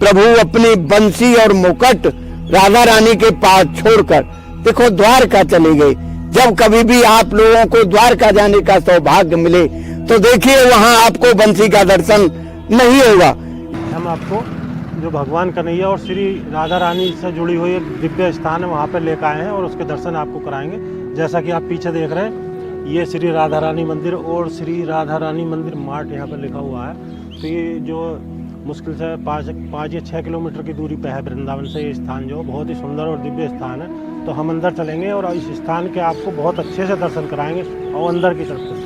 प्रभु अपनी बंसी और मुकुट राधा रानी के पास छोड़कर देखो द्वारका चले गए। जब कभी भी आप लोगों को द्वारका जाने का सौभाग्य मिले तो देखिए वहां आपको बंसी का दर्शन नहीं होगा। हम आपको जो भगवान कन्हैया और श्री राधा रानी से जुड़ी हुई एक दिव्य स्थान है वहाँ पर लेकर आए हैं और उसके दर्शन आपको कराएंगे। जैसा कि आप पीछे देख रहे हैं ये श्री राधा रानी मंदिर और श्री राधा रानी मंदिर मार्ट यहाँ पर लिखा हुआ है। तो ये जो मुश्किल से 5 या 6 किलोमीटर की दूरी पे है वृंदावन से। ये स्थान जो बहुत ही सुंदर और दिव्य स्थान है। तो हम अंदर चलेंगे और इस स्थान के आपको बहुत अच्छे से दर्शन कराएंगे और अंदर की तरफ से।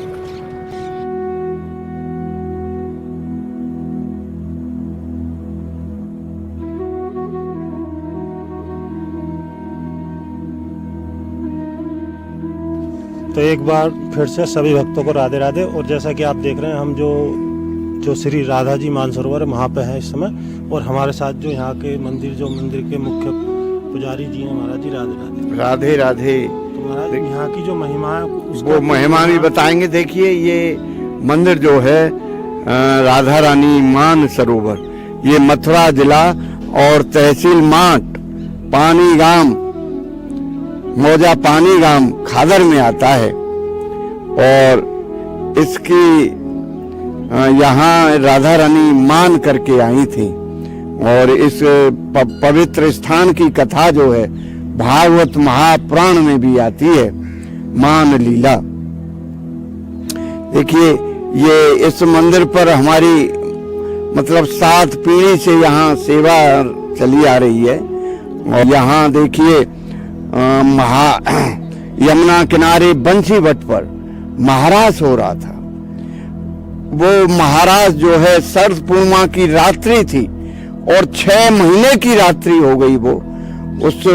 तो एक बार फिर से सभी भक्तों को राधे राधे। और जैसा कि आप देख रहे हैं हम जो श्री राधा जी मानसरोवर है वहाँ पे हैं इस समय। और हमारे साथ जो यहाँ के मंदिर के मुख्य पुजारी जी हैं महाराज जी राधे राधे। राधे राधे। तो महाराज यहाँ की जो महिमा है वो महिमा भी बताएंगे। देखिए ये मंदिर जो है राधा रानी मानसरोवर, ये मथुरा जिला और तहसील माट पानी गांव मौजा पानी गांव खादर में आता है। और इसकी यहाँ राधा रानी मान करके आई थी। और इस पवित्र स्थान की कथा जो है भागवत महापुराण में भी आती है, मान लीला। देखिए ये इस मंदिर पर हमारी मतलब 7 पीढ़ी से यहाँ सेवा चली आ रही है। और यहाँ देखिए यमुना किनारे बंसी वट पर महाराज हो रहा था। वो महाराज जो है शरद पूर्णिमा की रात्रि थी और 6 महीने की रात्रि हो गई। वो उस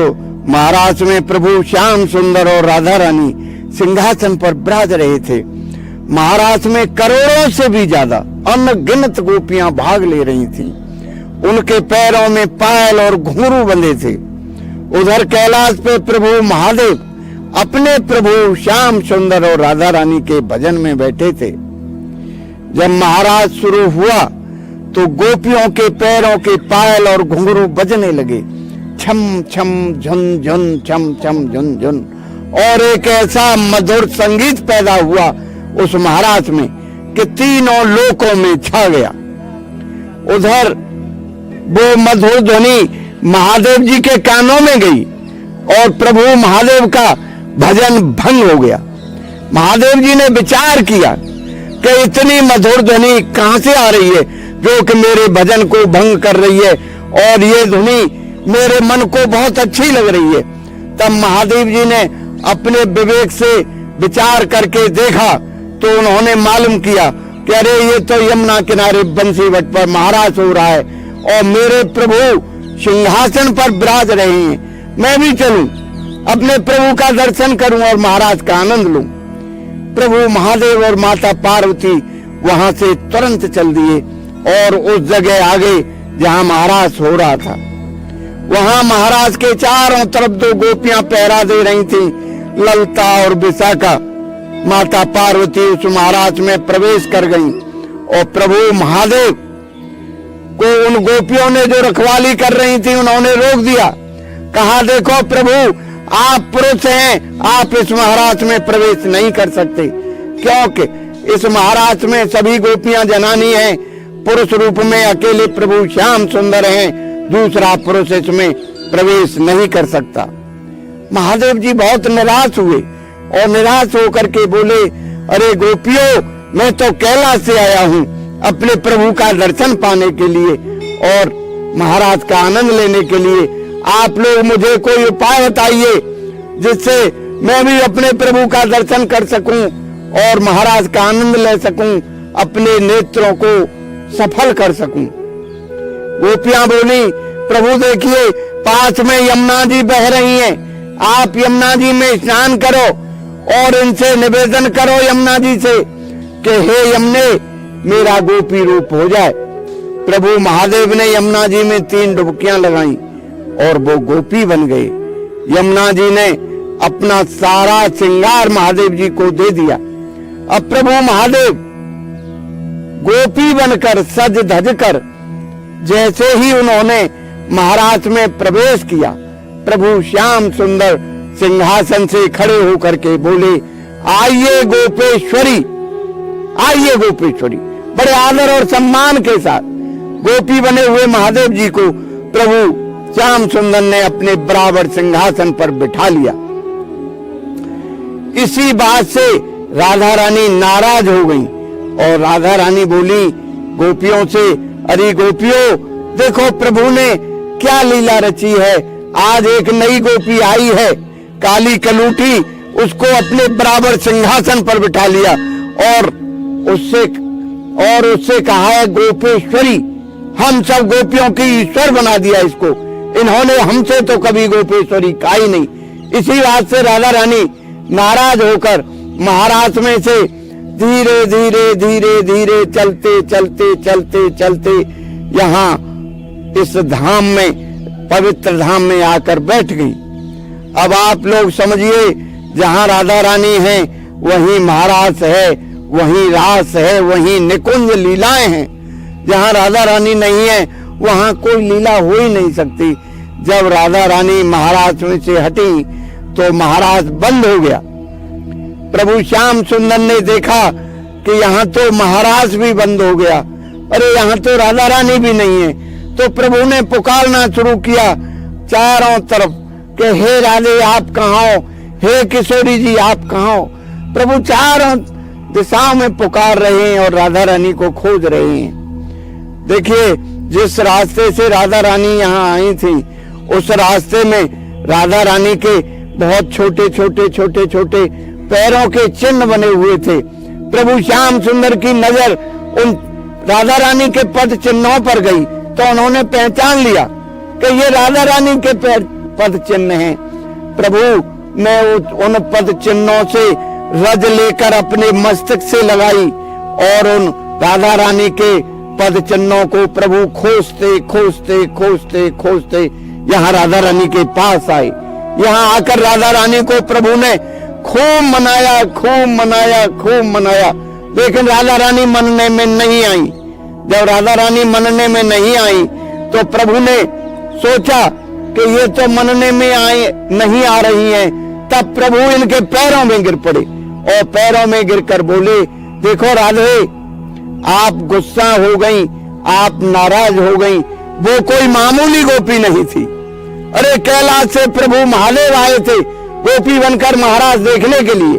महाराज में प्रभु श्याम सुंदर और राधा रानी सिंहासन पर विराज रहे थे। महाराज में करोड़ों से भी ज्यादा अनगिनत गोपियां भाग ले रही थी। उनके पैरों में पायल और घुंघरू बंधे थे। उधर कैलाश पे प्रभु महादेव अपने प्रभु श्याम सुंदर और राधा रानी के भजन में बैठे थे। जब महाराज शुरू हुआ तो गोपियों के पैरों के पायल और घुंघरू बजने लगे, छम छम झुन झुन छम छम झुन झुन। और एक ऐसा मधुर संगीत पैदा हुआ उस महाराज में कि तीनों लोकों में छा गया। उधर वो मधुर ध्वनि महादेव जी के कानों में गई और प्रभु महादेव का भजन भंग हो गया। महादेव जी ने विचार किया कि इतनी मधुर ध्वनि कहां से आ रही है जो कि मेरे भजन को भंग कर रही है और ये ध्वनि मेरे मन को बहुत अच्छी लग रही है। तब महादेव जी ने अपने विवेक से विचार करके देखा तो उन्होंने मालूम किया कि अरे ये तो यमुना किनारे बंसी वट पर महाराज हो रहा है और मेरे प्रभु सिंहासन पर विराज रहे हैं। मैं भी चलूं, अपने प्रभु का दर्शन करूं और महाराज का आनंद लूं। प्रभु महादेव और माता पार्वती वहां से तुरंत चल दिए और उस जगह आ गए जहां महाराज हो रहा था। वहां महाराज के चारों तरफ 2 गोपियां पहरा दे रही थीं, ललता और विशाखा। माता पार्वती उस महाराज में प्रवेश कर गईं और प्रभु महादेव को उन गोपियों ने जो रखवाली कर रही थी उन्होंने रोक दिया। कहा देखो प्रभु आप पुरुष हैं, आप इस महाराज में प्रवेश नहीं कर सकते क्योंकि इस महाराज में सभी गोपियां जनानी हैं। पुरुष रूप में अकेले प्रभु श्याम सुंदर हैं, दूसरा पुरुष इसमें प्रवेश नहीं कर सकता। महादेव जी बहुत निराश हुए और निराश होकर के बोले अरे गोपियों मैं तो कैलाश से आया हूँ अपने प्रभु का दर्शन पाने के लिए और महाराज का आनंद लेने के लिए। आप लोग मुझे कोई उपाय बताइए जिससे मैं भी अपने प्रभु का दर्शन कर सकूं और महाराज का आनंद ले सकूं, अपने नेत्रों को सफल कर सकूं। गोपियां बोली प्रभु देखिए पास में यमुना जी बह रही हैं, आप यमुना जी में स्नान करो और इनसे निवेदन करो यमुना जी से कि हे यमुने मेरा गोपी रूप हो जाए। प्रभु महादेव ने यमुना जी में 3 डुबकियां लगाई और वो गोपी बन गए। यमुना जी ने अपना सारा श्रृंगार महादेव जी को दे दिया। अब प्रभु महादेव गोपी बनकर सज धज कर जैसे ही उन्होंने महाराज में प्रवेश किया, प्रभु श्याम सुंदर सिंहासन से खड़े होकर के बोले, आइए गोपेश्वरी, आइए गोपेश्वरी। बड़े आदर और सम्मान के साथ गोपी बने हुए महादेव जी को प्रभु श्याम सुंदर ने अपने बराबर सिंहासन पर बिठा लिया। इसी बात से राधा रानी नाराज हो गई और राधा रानी बोली गोपियों से, अरे गोपियों, देखो प्रभु ने क्या लीला रची है। आज एक नई गोपी आई है, काली कलूटी, उसको अपने बराबर सिंहासन पर बिठा लिया और उससे कहा है गोपेश्वरी। हम सब गोपियों की ईश्वर बना दिया इसको। इन्होंने हमसे तो कभी गोपेश्वरी कहा ही नहीं। इसी बात से राधा रानी नाराज होकर महाराज में से धीरे धीरे धीरे धीरे चलते चलते चलते चलते यहाँ इस धाम में, पवित्र धाम में आकर बैठ गई। अब आप लोग समझिए, जहाँ राधा रानी है वहीं महाराज है, वहीं रास है, वहीं निकुंज लीलाएं हैं। जहाँ राधा रानी नहीं है वहां कोई लीला हो ही नहीं सकती। जब राधा रानी महाराज में से हटी तो महाराज बंद हो गया। प्रभु श्याम सुंदर ने देखा कि यहाँ तो महाराज भी बंद हो गया, अरे यहाँ तो राधा रानी भी नहीं है। तो प्रभु ने पुकारना शुरू किया चारों तरफ कि हे राधे आप कहाँ हो, हे किशोरी जी आप कहाँ हो। प्रभु चारों दिशाओं में पुकार रहे हैं और राधा रानी को खोज रहे हैं। देखिए, जिस रास्ते से राधा रानी यहाँ आई थी उस रास्ते में राधा रानी के बहुत छोटे छोटे छोटे छोटे पैरों के चिन्ह बने हुए थे। प्रभु श्याम सुंदर की नजर उन राधा रानी के पद चिन्हों पर गई तो उन्होंने पहचान लिया कि ये राधा रानी के पद चिन्ह हैं। प्रभु ने उन पद चिन्हों से रज लेकर अपने मस्तक से लगाई और उन राधा रानी के पद चिन्हों को प्रभु खोजते खोजते खोजते खोजते यहाँ राधा रानी के पास आए। यहाँ आकर राधा रानी को प्रभु ने खूब मनाया, खूब मनाया, खूब मनाया, लेकिन राधा रानी मनने में नहीं आई। जब राधा रानी मनने में नहीं आई तो प्रभु ने सोचा कि ये तो मनने में नहीं आ रही हैं। तब प्रभु इनके पैरों में गिर पड़े और पैरों में गिरकर बोले, देखो राधे, आप गुस्सा हो गई, आप नाराज हो गई। वो कोई मामूली गोपी नहीं थी। अरे कैलाश से प्रभु महादेव आए थे गोपी बनकर महाराज देखने के लिए।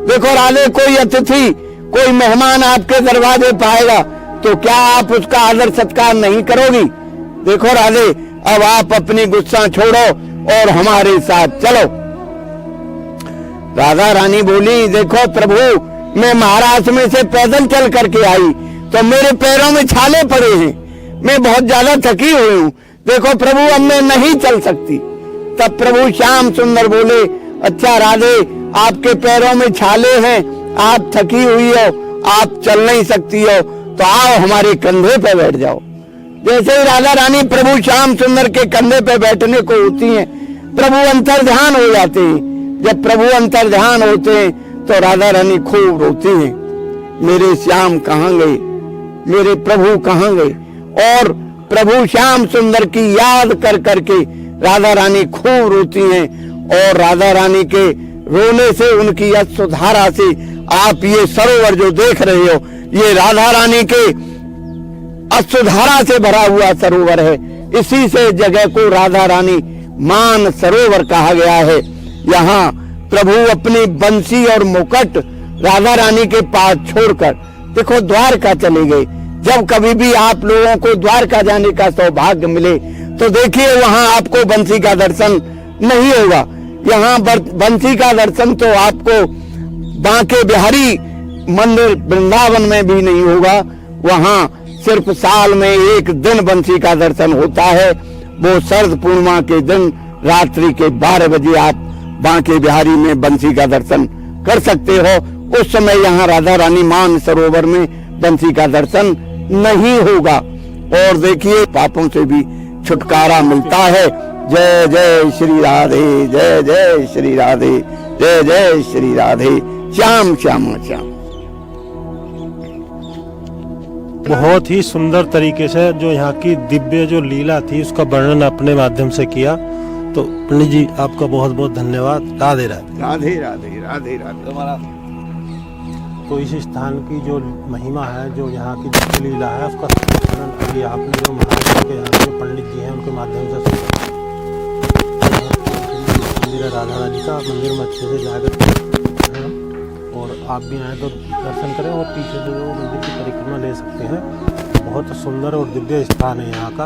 देखो राधे, कोई अतिथि, कोई मेहमान आपके दरवाजे पर आएगा तो क्या आप उसका आदर सत्कार नहीं करोगी? देखो राधे, अब आप अपनी गुस्सा छोड़ो और हमारे साथ चलो। राधा रानी बोली, देखो प्रभु, मैं महाराज में से पैदल चल करके आई तो मेरे पैरों में छाले पड़े हैं, मैं बहुत ज्यादा थकी हुई हूँ। देखो प्रभु, अब मैं नहीं चल सकती। तब प्रभु श्याम सुंदर बोले, अच्छा राधे, आपके पैरों में छाले हैं, आप थकी हुई हो, आप चल नहीं सकती हो, तो आओ हमारे कंधे पे बैठ जाओ। जैसे ही राधा रानी प्रभु श्याम सुंदर के कंधे पे बैठने को होती हैं, प्रभु अंतर्ध्यान हो जाते हैं। जब प्रभु अंतर्ध्यान होते हैं तो राधा रानी खूब रोती हैं, मेरे श्याम कहाँ गए, मेरे प्रभु कहाँ गए। और प्रभु श्याम सुंदर की याद कर करके राधा रानी खूब रोती हैं और राधा रानी के रोने से, उनकी अश्रुधारा से, आप ये सरोवर जो देख रहे हो ये राधा रानी के अश्रुधारा से भरा हुआ सरोवर है। इसी से जगह को राधा रानी मान सरोवर कहा गया है। यहाँ प्रभु अपनी बंसी और मुकुट राधा रानी के पास छोड़कर देखो द्वारका चले गए। जब कभी भी आप लोगों को द्वारका जाने का सौभाग्य मिले तो देखिए वहां आपको बंसी का दर्शन नहीं होगा। यहाँ बंसी का दर्शन तो आपको बांके बिहारी मंदिर वृंदावन में भी नहीं होगा। वहां सिर्फ साल में एक दिन बंसी का दर्शन होता है, वो शरद पूर्णिमा के दिन रात्रि के 12 बजे आप बांके बिहारी में बंसी का दर्शन कर सकते हो। उस समय यहाँ राधा रानी मान सरोवर में बंसी का दर्शन नहीं होगा। और देखिए पापों से भी छुटकारा मिलता है। जय जय श्री राधे, जय जय श्री राधे, जय जय श्री राधे। श्याम श्याम श्याम। बहुत ही सुंदर तरीके से जो यहाँ की दिव्य जो लीला थी उसका वर्णन अपने माध्यम से किया। तो पंडित जी आपका बहुत बहुत धन्यवाद। राधे राधे। राधे राधे राधे राधे। तो इस स्थान की जो महिमा है, जो यहाँ की दिव्य लीला है, उसका वर्णन अभी आपने जो महाराष्ट्र के यहाँ के पंडित जी हैं उनके माध्यम से सुना। मंदिर है राधा रानी का, मंदिर में अच्छे से जाकर और आप भी आए तो दर्शन करें और पीछे से जो मंदिर की परिक्रमा ले सकते हैं। बहुत सुंदर और दिव्य स्थान है यहाँ का,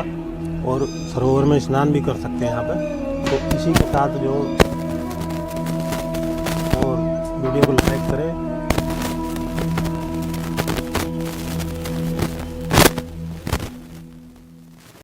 और सरोवर में स्नान भी कर सकते हैं यहाँ पे। तो इसी के साथ जो और वीडियो को लाइक करें